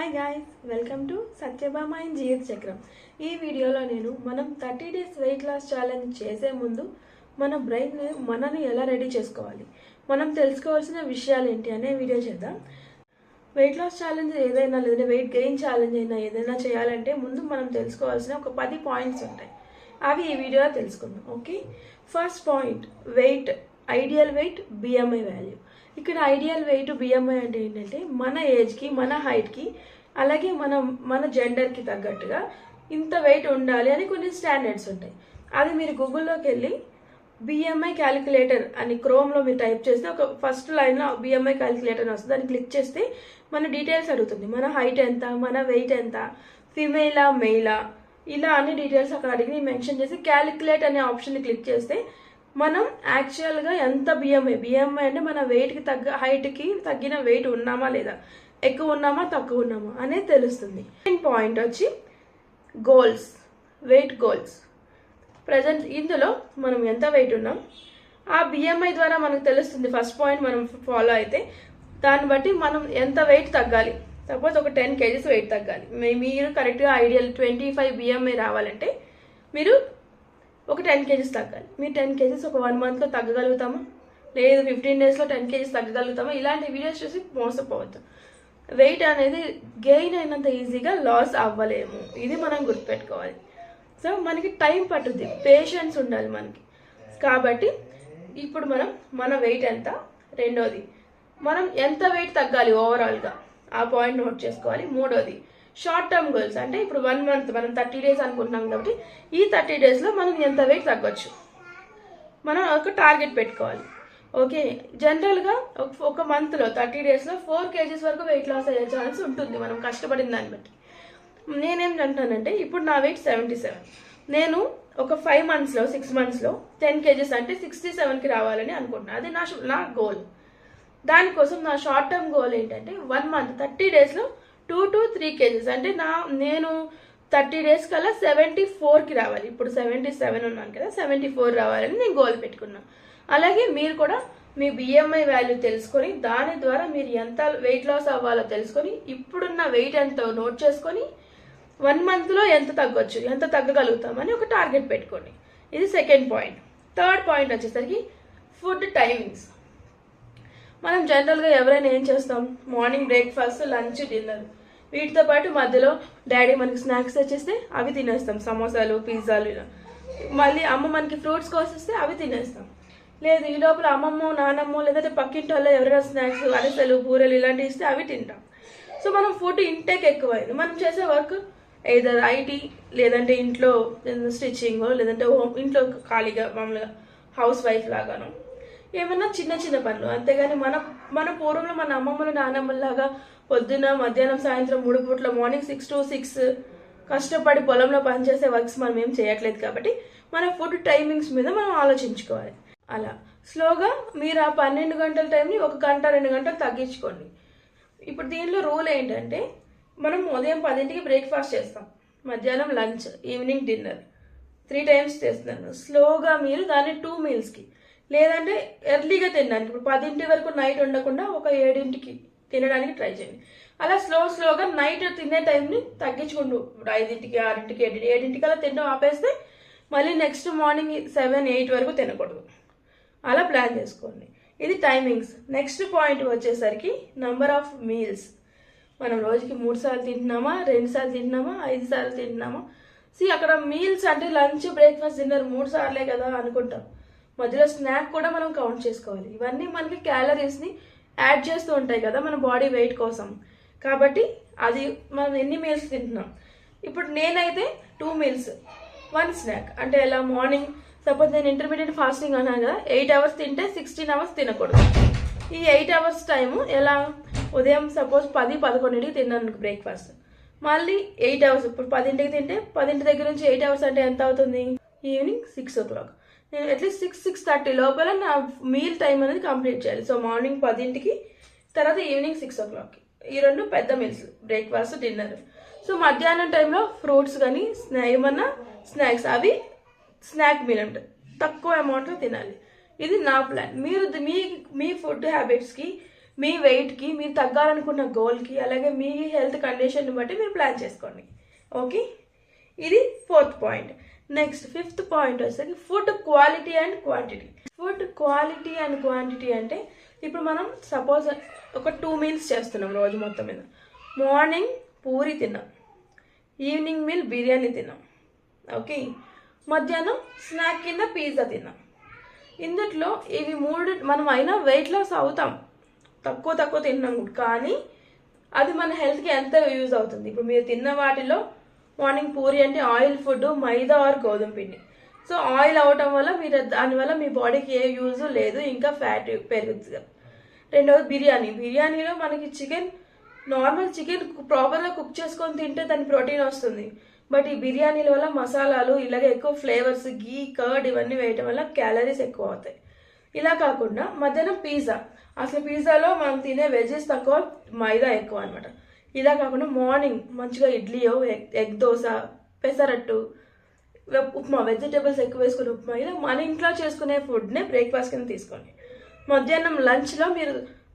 Hi guys, welcome to Satyabhama in Jeevitha Chakram. ఈ వీడియోలో నేను మనం 30 డేస్ వెయిట్ లాస్ ఛాలెంజ్ చేసే ముందు మన బ్రెయిన్ మనని ఎలా రెడీ చేసుకోవాలి, మనం తెలుసుకోవాల్సిన విషయాలు ఏంటి అనే వీడియో చేద్దాం. వెయిట్ లాస్ ఛాలెంజ్ ఏదైనా లేదంటే వెయిట్ గెయిన్ ఛాలెంజ్ అయినా ఏదైనా చేయాలంటే ముందు మనం తెలుసుకోవాల్సిన ఒక 10 పాయింట్స్ ఉంటాయి. అవి ఈ వీడియోలో తెలుసుకుందాం. Okay, first point weight, ideal weight, BMI value. ఇక్కడ ఐడియల్ వెయిట్ బిఎంఐ అంటే ఏంటంటే మన ఏజ్కి, మన హైట్కి, అలాగే మన జెండర్కి తగ్గట్టుగా ఇంత వెయిట్ ఉండాలి అని కొన్ని స్టాండర్డ్స్ ఉంటాయి. అది మీరు గూగుల్లోకి వెళ్ళి బిఎంఐ క్యాలిక్యులేటర్ అని క్రోమ్లో మీరు టైప్ చేస్తే ఒక ఫస్ట్ లైన్లో బిఎంఐ క్యాలిక్యులేటర్ వస్తుంది. దాన్ని క్లిక్ చేస్తే మన డీటెయిల్స్ అడుగుతుంది. మన హైట్ ఎంత, మన వెయిట్ ఎంత, ఫిమేలా మెయిలా, ఇలా అన్ని డీటెయిల్స్ అక్కడ అడిగి మెన్షన్ చేసి క్యాలిక్యులేట్ అనే ఆప్షన్ని క్లిక్ చేస్తే మనం యాక్చువల్గా ఎంత బిఎంఐ అంటే మన వెయిట్కి హైట్కి తగ్గిన వెయిట్ ఉన్నామా లేదా, ఎక్కువ ఉన్నామా తక్కువ ఉన్నామా అనేది తెలుస్తుంది. సెకండ్ పాయింట్ వచ్చి గోల్స్, వెయిట్ గోల్స్. ప్రజెంట్ ఇందులో మనం ఎంత వెయిట్ ఉన్నాం ఆ బిఎంఐ ద్వారా మనకు తెలుస్తుంది. ఫస్ట్ పాయింట్ మనం ఫాలో అయితే దాన్ని బట్టి మనం ఎంత వెయిట్ తగ్గాలి. సపోజ్ ఒక 10 kgs వెయిట్ తగ్గాలి, మీరు కరెక్ట్గా ఐడియల్ 25 బిఎంఐ రావాలంటే మీరు ఒక 10 kgs తగ్గాలి. మీరు 10 kgs ఒక 1 monthలో తగ్గగలుగుతామా, లేదు 15 daysలో 10 kgs తగ్గగలుగుతామా, ఇలాంటి వీడియోస్ చూసి మోసపోవద్దు. వెయిట్ అనేది గెయిన్ అయినంత ఈజీగా లాస్ అవ్వలేము, ఇది మనం గుర్తుపెట్టుకోవాలి. సో మనకి టైం పట్టుద్ది, పేషెన్స్ ఉండాలి మనకి. కాబట్టి ఇప్పుడు మన వెయిట్ ఎంత, రెండోది మనం ఎంత వెయిట్ తగ్గాలి ఓవరాల్గా, ఆ పాయింట్ నోట్ చేసుకోవాలి. మూడోది షార్ట్ టర్మ్ గోల్స్, అంటే ఇప్పుడు 1 month మనం 30 days అనుకుంటున్నాం కాబట్టి ఈ 30 daysలో మనం ఎంత వెయిట్ తగ్గొచ్చు మనం ఒక టార్గెట్ పెట్టుకోవాలి. ఓకే, జనరల్గా ఒక మంత్లో 30 daysలో 4 kgs వరకు వెయిట్ లాస్ అయ్యే ఛాన్స్ ఉంటుంది మనం కష్టపడిన దాన్ని బట్టి. నేనేంటంటానంటే ఇప్పుడు నా వెయిట్ 77, నేను ఒక 5 monthsలో 6 monthsలో 10 kgs అంటే 67కి రావాలని అనుకుంటున్నాను. అది నా గోల్. దానికోసం నా షార్ట్ టర్మ్ గోల్ ఏంటంటే 1 month 30 daysలో 2 to 3 kgs అంటే నేను 30 days కల్లా 74కి రావాలి. ఇప్పుడు 77 ఉన్నాను కదా, 74 రావాలని నేను గోల్ పెట్టుకున్నాను. అలాగే మీరు కూడా మీ బిఎంఐ వాల్యూ తెలుసుకొని దాని ద్వారా మీరు ఎంత వెయిట్ లాస్ అవ్వాలో తెలుసుకొని ఇప్పుడున్న వెయిట్ ఎంతో నోట్ చేసుకొని 1 monthలో ఎంత తగ్గొచ్చు, ఎంత తగ్గగలుగుతామని ఒక టార్గెట్ పెట్టుకోండి. ఇది సెకండ్ పాయింట్. థర్డ్ పాయింట్ వచ్చేసరికి ఫుడ్ టైమింగ్స్. మనం జనరల్గా ఎవరైనా ఏం చేస్తాం, మార్నింగ్ బ్రేక్ఫాస్ట్, లంచ్, డిన్నర్, వీటితో పాటు మధ్యలో డాడీ మనకి స్నాక్స్ తెచ్చేస్తే అవి తినేస్తాం, సమోసాలు, పిజ్జాలు, ఇలా. మళ్ళీ అమ్మ మనకి ఫ్రూట్స్ కోసిస్తే అవి తినేస్తాం. లేదు ఈ లోపల అమ్మమ్మో నానమ్మో లేదంటే పక్కింటి వాళ్ళు ఎవరైనా స్నాక్స్, అరిసెలు, బూరెలు ఇలాంటివి ఇస్తే అవి తింటాం. సో మనం ఫుడ్ ఇంటేక్ ఎక్కువైంది. మనం చేసే వర్క్ ఏదర్ ఐటీ, లేదంటే ఇంట్లో స్టిచ్చింగ్, లేదంటే ఇంట్లో ఖాళీగా మామూలుగా హౌస్ వైఫ్ లాగాను ఏమన్నా చిన్న చిన్న పనులు. అంతేగాని మన పూర్వంలో మన అమ్మమ్మలు నానమ్మలాగా పొద్దున, మధ్యాహ్నం, సాయంత్రం 3 పూట్ల మార్నింగ్ 6 to 6 కష్టపడి పొలంలో పనిచేసే వర్క్స్ మనం ఏం చేయట్లేదు. కాబట్టి మన ఫుడ్ టైమింగ్స్ మీద మనం ఆలోచించుకోవాలి. అలా స్లోగా మీరు ఆ 12 గంటల టైంని 1 గంట 2 గంటలు తగ్గించుకోండి. ఇప్పుడు దీనిలో రూల్ ఏంటంటే మనం ఉదయం 10కి బ్రేక్ఫాస్ట్ చేస్తాం, మధ్యాహ్నం లంచ్, ఈవినింగ్ డిన్నర్, 3 times చేస్తున్నాను. స్లోగా మీరు దాన్ని 2 mealsకి, లేదంటే ఎర్లీగా తినడానికి, ఇప్పుడు 10 వరకు నైట్ ఉండకుండా ఒక 7కి తినడానికి ట్రై చేయండి. అలా స్లోగా నైట్ తినే టైంని తగ్గించుకుంటూ 5కి, 6కి, 7కి అలా తినడం ఆపేస్తే మళ్ళీ నెక్స్ట్ మార్నింగ్ 7, 8 వరకు తినకూడదు. అలా ప్లాన్ చేసుకోండి. ఇది టైమింగ్స్. నెక్స్ట్ పాయింట్ వచ్చేసరికి నంబర్ ఆఫ్ మీల్స్. మనం రోజుకి 3 సార్లు తింటున్నామా, 2 సార్లు తింటున్నామా, 5 సార్లు తింటున్నామా. అక్కడ మీల్స్ అంటే లంచ్, బ్రేక్ఫాస్ట్, డిన్నర్ 3 సార్లే కదా అనుకుంటాం. మధ్యలో స్నాక్ కూడా మనం కౌంట్ చేసుకోవాలి. ఇవన్నీ మనకి క్యాలరీస్ని యాడ్ చేస్తూ ఉంటాయి కదా మన బాడీ వెయిట్ కోసం. కాబట్టి అది మనం ఎన్ని మీల్స్ తింటున్నాం. ఇప్పుడు నేనైతే 2 meals 1 snack. అంటే ఎలా, మార్నింగ్ సపోజ్ నేను ఇంటర్మీడియట్ ఫాస్టింగ్ అన్నాను కదా, 8 hours తింటే 16 hours తినకూడదు. ఈ 8 hours టైము ఎలా, ఉదయం సపోజ్ 10-11కి తిన్నాను బ్రేక్ఫాస్ట్, మళ్ళీ 8 hours, ఇప్పుడు 10కి తింటే 10 దగ్గర నుంచి 8 hours అంటే ఎంత అవుతుంది, ఈవినింగ్ 6 o'clock. నేను అట్లీస్ట్ 6-6:30 లోపల నా మీల్ టైం అనేది కంప్లీట్ చేయాలి. సో మార్నింగ్ 10కి, తర్వాత ఈవినింగ్ 6 o'clockకి. ఈ 2 పెద్ద మీల్స్, బ్రేక్ఫాస్ట్, డిన్నర్. సో మధ్యాహ్నం టైంలో ఫ్రూట్స్ కానీ ఏమన్నా స్నాక్స్, అవి స్నాక్ మీల్ అంటే తక్కువ అమౌంట్లో తినాలి. ఇది నా ప్లాన్. మీరు మీ ఫుడ్ హ్యాబిట్స్కి మీ వెయిట్కి, మీరు తగ్గాలనుకున్న గోల్కి, అలాగే మీ హెల్త్ కండిషన్ని బట్టి మీరు ప్లాన్ చేసుకోండి. ఓకే, ఇది 4th point. Next 5th point వచ్చేసరికి food quality and quantity. Food quality and quantity అంటే ఇప్పుడు మనం సపోజ్ ఒక 2 మీల్స్ చేస్తున్నాం రోజు మొత్తం మీద. మార్నింగ్ పూరి తిన్నాం, ఈవినింగ్ మీల్ బిర్యానీ తిన్నాం, ఓకే, మధ్యాహ్నం స్నాక్ కింద పిజ్జా తిన్నాం. ఇందులో ఇవి 3 మనం అయినా వెయిట్ లాస్ అవుతాం, తక్కువ తిన్నాం, కానీ అది మన హెల్త్కి ఎంత యూజ్ అవుతుంది. ఇప్పుడు మీరు తిన్న వాటిలో మార్నింగ్ పూరి అంటే ఆయిల్ ఫుడ్, మైదా ఆర్ గోధుమ పిండి. సో ఆయిల్ అవటం వల్ల మీరు దానివల్ల మీ బాడీకి ఏ యూజ్ లేదు, ఇంకా ఫ్యాట్ పెరుగుతుంది. రెండవది బిర్యానీలో మనకి నార్మల్ చికెన్ ప్రాపర్గా కుక్ చేసుకొని తింటే దాని ప్రోటీన్ వస్తుంది. బట్ ఈ బిర్యానీల వల్ల మసాలాలు, ఇలాగే ఎక్కువ ఫ్లేవర్స్, గీ, కర్డ్ ఇవన్నీ వేయటం వల్ల క్యాలరీస్ ఎక్కువ అవుతాయి. ఇలా కాకుండా మధ్యాహ్నం పిజ్జా, అసలు పిజ్జాలో మనం తినే వెజెస్ తక్కువ, మైదా ఎక్కువ అనమాట. ఇలా కాకుండా మార్నింగ్ మంచిగా ఇడ్లీయో, ఎగ్ దోశ, పెసరట్టు, ఉప్మా, వెజిటేబుల్స్ ఎక్కువ వేసుకుని ఉప్మా, ఇలా మన ఇంట్లో చేసుకునే ఫుడ్నే బ్రేక్ఫాస్ట్ కింద తీసుకోండి. మధ్యాహ్నం లంచ్లో మీరు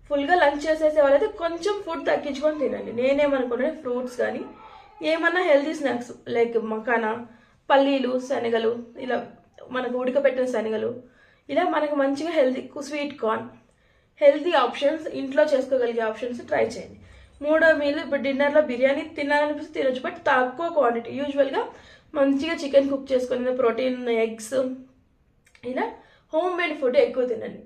ఫుల్గా లంచ్ చేసేసే వాళ్ళైతే కొంచెం ఫుడ్ తగ్గించుకొని తినండి. నేనేమనుకున్నా ఫ్రూట్స్ కానీ ఏమన్నా హెల్తీ స్నాక్స్ లైక్ మకానా, పల్లీలు, శనగలు, ఇలా మనకు ఉడకపెట్టిన శనగలు, ఇలా మనకు మంచిగా healthy sweet corn, healthy options, ఇంట్లో చేసుకోగలిగే ఆప్షన్స్ ట్రై చేయండి. 3వ మీల్ ఇప్పుడు డిన్నర్లో బిర్యానీ తినాలనిపిస్తే తినొచ్చు, బట్ తక్కువ క్వాంటిటీ. యూజువల్గా మంచిగా చికెన్ కుక్ చేసుకుని ప్రోటీన్, ఎగ్స్, ఇలా హోమ్ మేడ్ ఫుడ్ ఎక్కువ తినండి.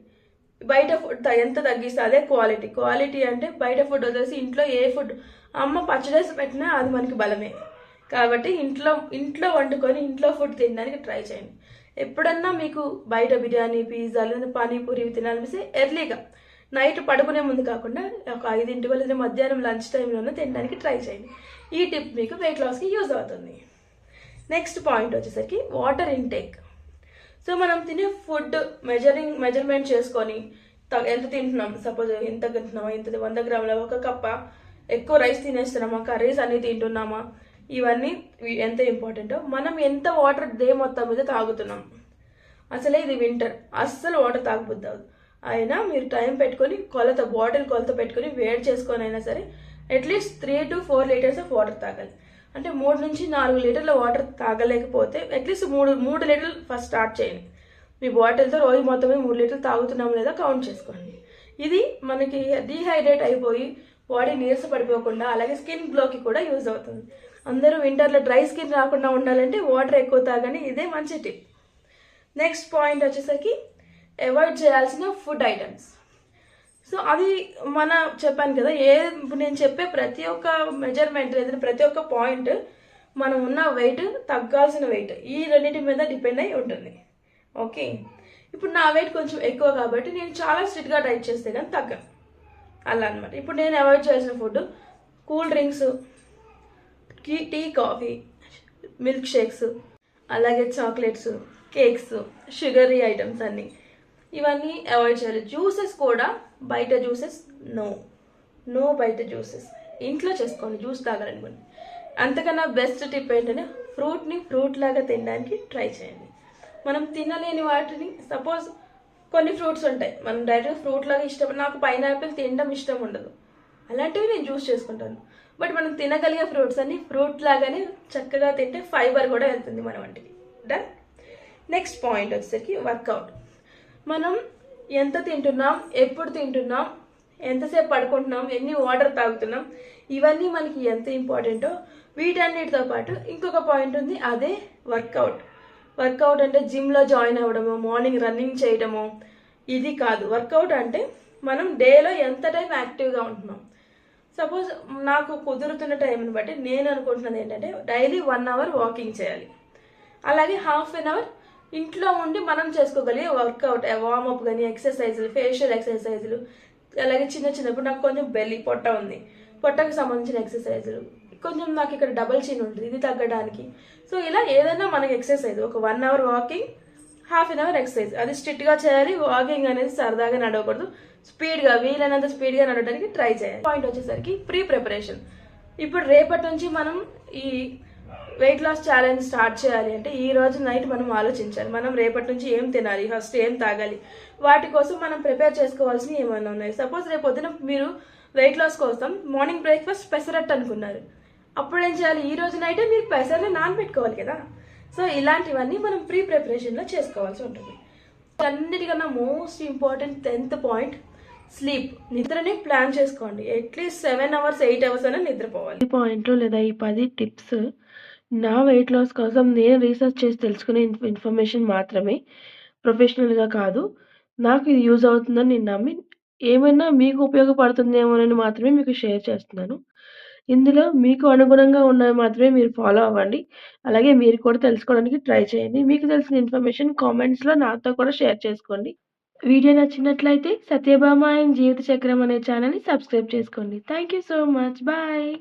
బయట ఫుడ్ ఎంత తగ్గిస్తే అదే క్వాలిటీ. క్వాలిటీ అంటే బయట ఫుడ్ వదిలేసి ఇంట్లో ఏ ఫుడ్ అమ్మ పచ్చడేసి పెట్టినా అది మనకి బలమే. కాబట్టి ఇంట్లో వండుకొని ఇంట్లో ఫుడ్ తినడానికి ట్రై చేయండి. ఎప్పుడన్నా మీకు బయట బిర్యానీ, పిజ్జాలు, పానీపూరి తినాలనిపిస్తే ఎర్లీగా నైట్ పడుకునే ముందు కాకుండా ఒక 5 వల్ల మధ్యాహ్నం లంచ్ టైంలోనే తినడానికి ట్రై చేయండి. ఈ టిప్ మీకు వెయిట్ లాస్కి యూజ్ అవుతుంది. నెక్స్ట్ పాయింట్ వచ్చేసరికి వాటర్ ఇంటేక్. సో మనం తినే ఫుడ్ మెజర్మెంట్ చేసుకొని ఎంత తింటున్నాం, సపోజ్ ఎంత తింటున్నామా, ఇంత 100 గ్రాముల, 1 కప్ప, ఎక్కువ రైస్ తినేస్తున్నామా, కర్రీస్ అన్నీ తింటున్నామా, ఇవన్నీ ఎంత ఇంపార్టెంటో. మనం ఎంత వాటర్ డే మొత్తం మీద తాగుతున్నాం. అసలే ఇది వింటర్, అస్సలు వాటర్ తాగబుద్ది అవ్వదు. అయినా మీరు టైం పెట్టుకొని బాటిల్ కొలత పెట్టుకొని వేడి చేసుకొని అయినా సరే at least 3 to 4 litres of water తాగాలి. అంటే 3 నుంచి 4 లీటర్ల వాటర్ తాగలేకపోతే అట్లీస్ట్ 3 లీటర్లు ఫస్ట్ స్టార్ట్ చేయండి. మీ బాటిల్తో రోజు మొత్తం 3 లీటర్లు తాగుతున్నాం లేదా కౌంట్ చేసుకోండి. ఇది మనకి డీహైడ్రేట్ అయిపోయి బాడీ నీరస పడిపోకుండా, అలాగే స్కిన్ గ్లోకి కూడా యూజ్ అవుతుంది. అందరూ వింటర్లో డ్రై స్కిన్ రాకుండా ఉండాలంటే వాటర్ ఎక్కువ తాగని, ఇదే మంచి టిప్. నెక్స్ట్ పాయింట్ వచ్చేసరికి అవాయిడ్ చేయాల్సిన ఫుడ్ ఐటమ్స్. సో అది చెప్పాను కదా, ఇప్పుడు నేను చెప్పే ప్రతి ఒక్క మెజర్మెంట్ లేదా ప్రతి ఒక్క పాయింట్ మనం ఉన్న వెయిట్, తగ్గాల్సిన వెయిట్, ఈ రెండింటి మీద డిపెండ్ అయి ఉంటుంది. ఓకే, ఇప్పుడు నా వెయిట్ కొంచెం ఎక్కువ కాబట్టి నేను చాలా స్ట్రిక్ట్గా డైట్ చేస్తే కానీ తగ్గను, అలా అనమాట. ఇప్పుడు నేను అవాయిడ్ చేయాల్సిన food cool drinks, tea, coffee, milk shakes, అలాగే చాక్లెట్స్, కేక్స్, షుగరీ ఐటమ్స్ అన్నీ, ఇవన్నీ అవాయిడ్ చేయాలి. జ్యూసెస్ కూడా బయట జ్యూసెస్ నో బయట జ్యూసెస్ ఇంట్లో చేసుకోండి జ్యూస్ తాగాలనుకోండి. అంతకన్నా బెస్ట్ టిప్ ఏంటంటే ఫ్రూట్ని ఫ్రూట్ లాగా తినడానికి ట్రై చేయండి. మనం తినలేని వాటిని, సపోజ్ కొన్ని ఫ్రూట్స్ ఉంటాయి మనం డైరెక్ట్గా ఫ్రూట్ లాగా ఇష్టం, నాకు పైనాపిల్ తినడం ఇష్టం ఉండదు, అలాంటివి నేను జ్యూస్ చేసుకుంటాను. బట్ మనం తినగలిగే ఫ్రూట్స్ అన్ని ఫ్రూట్ లాగానే చక్కగా తింటే ఫైబర్ కూడా వెళ్తుంది మన వంటికి. డన్. నెక్స్ట్ పాయింట్ వచ్చేసరికి వర్కౌట్. మనం ఎంత తింటున్నాం, ఎప్పుడు తింటున్నాం, ఎంతసేపు పడుకుంటున్నాం, ఎన్ని వాటర్ తాగుతున్నాం, ఇవన్నీ మనకి ఎంత ఇంపార్టెంటో వీటన్నిటితో పాటు ఇంకొక పాయింట్ ఉంది, అదే వర్కౌట్. వర్కౌట్ అంటే జిమ్లో జాయిన్ అవ్వడము, మార్నింగ్ రన్నింగ్ చేయడము, ఇది కాదు. వర్కౌట్ అంటే మనం డేలో ఎంత టైం యాక్టివ్గా ఉంటున్నాం. సపోజ్ నాకు కుదురుతున్న టైంని బట్టి నేను అనుకుంటున్నది ఏంటంటే డైలీ 1 అవర్ వాకింగ్ చేయాలి, అలాగే హాఫ్ అన్ అవర్ ఇంట్లో ఉండి మనం చేసుకోగలిగే వర్కౌట్, వార్మప్ కానీ, ఎక్సర్సైజులు, ఫేషియల్ ఎక్సర్సైజులు, అలాగే చిన్నప్పుడు నాకు కొంచెం పొట్ట ఉంది, పొట్టకు సంబంధించిన ఎక్సర్సైజులు, కొంచెం నాకు ఇక్కడ డబల్ చిన్ ఉంటుంది, ఇది తగ్గడానికి. సో ఇలా ఏదైనా మనకి ఎక్సర్సైజ్, ఒక 1 hour walking, half an hour exercise, అది స్ట్రిక్ట్గా చేయాలి. వాకింగ్ అనేది సరదాగా నడవకూడదు, స్పీడ్గా, వీలైనంత స్పీడ్గా నడవడానికి ట్రై చేయాలి. పాయింట్ వచ్చేసరికి ప్రీ ప్రిపరేషన్. ఇప్పుడు రేపటి నుంచి మనం ఈ వెయిట్ లాస్ ఛాలెంజ్ స్టార్ట్ చేయాలి అంటే ఈ రోజు నైట్ మనం ఆలోచించాలి. మనం రేపటి నుంచి ఏం తినాలి, ఫస్ట్ ఏం తాగాలి, వాటి కోసం మనం ప్రిపేర్ చేసుకోవాల్సినవి ఏమైనా ఉన్నాయి. సపోజ్ రేపు పొద్దున మీరు వెయిట్ లాస్ కోసం మార్నింగ్ బ్రేక్ఫాస్ట్ పెసరట్టు అనుకున్నారు, అప్పుడు ఏం చేయాలి? ఈ రోజు నైటే మీరు పెసర్ని నానబెట్టుకోవాలి కదా. సో ఇలాంటివన్నీ మనం ప్రీ ప్రిపరేషన్లో చేసుకోవాల్సి ఉంటుంది. అన్నిటికన్నా most important 10th point sleep. నిద్రని ప్లాన్ చేసుకోండి. అట్లీస్ట్ 7 అవర్స్ 8 అవర్స్ అయినా నిద్రపోవాలి. ఈ పాయింట్లు లేదా ఈ 10 టిప్స్ నా వెయిట్ లాస్ కోసం నేను రీసెర్చ్ చేసి తెలుసుకునే ఇన్ఫర్మేషన్ మాత్రమే, ప్రొఫెషనల్గా కాదు. నాకు ఇది యూజ్ అవుతుందని నేను నమ్మి ఏమైనా మీకు ఉపయోగపడుతుందేమోనని మాత్రమే మీకు షేర్ చేస్తున్నాను. ఇందులో మీకు అనుగుణంగా ఉన్నవి మాత్రమే మీరు ఫాలో అవ్వండి. అలాగే మీరు కూడా తెలుసుకోవడానికి ట్రై చేయండి. మీకు తెలిసిన ఇన్ఫర్మేషన్ కామెంట్స్‌లో నాతో కూడా షేర్ చేసుకోండి. వీడియో నచ్చినట్లయితే సత్యభామ అండ్ జీవిత చక్రం అనే ఛానల్‌ని సబ్స్క్రైబ్ చేసుకోండి. Thank you so much. Bye.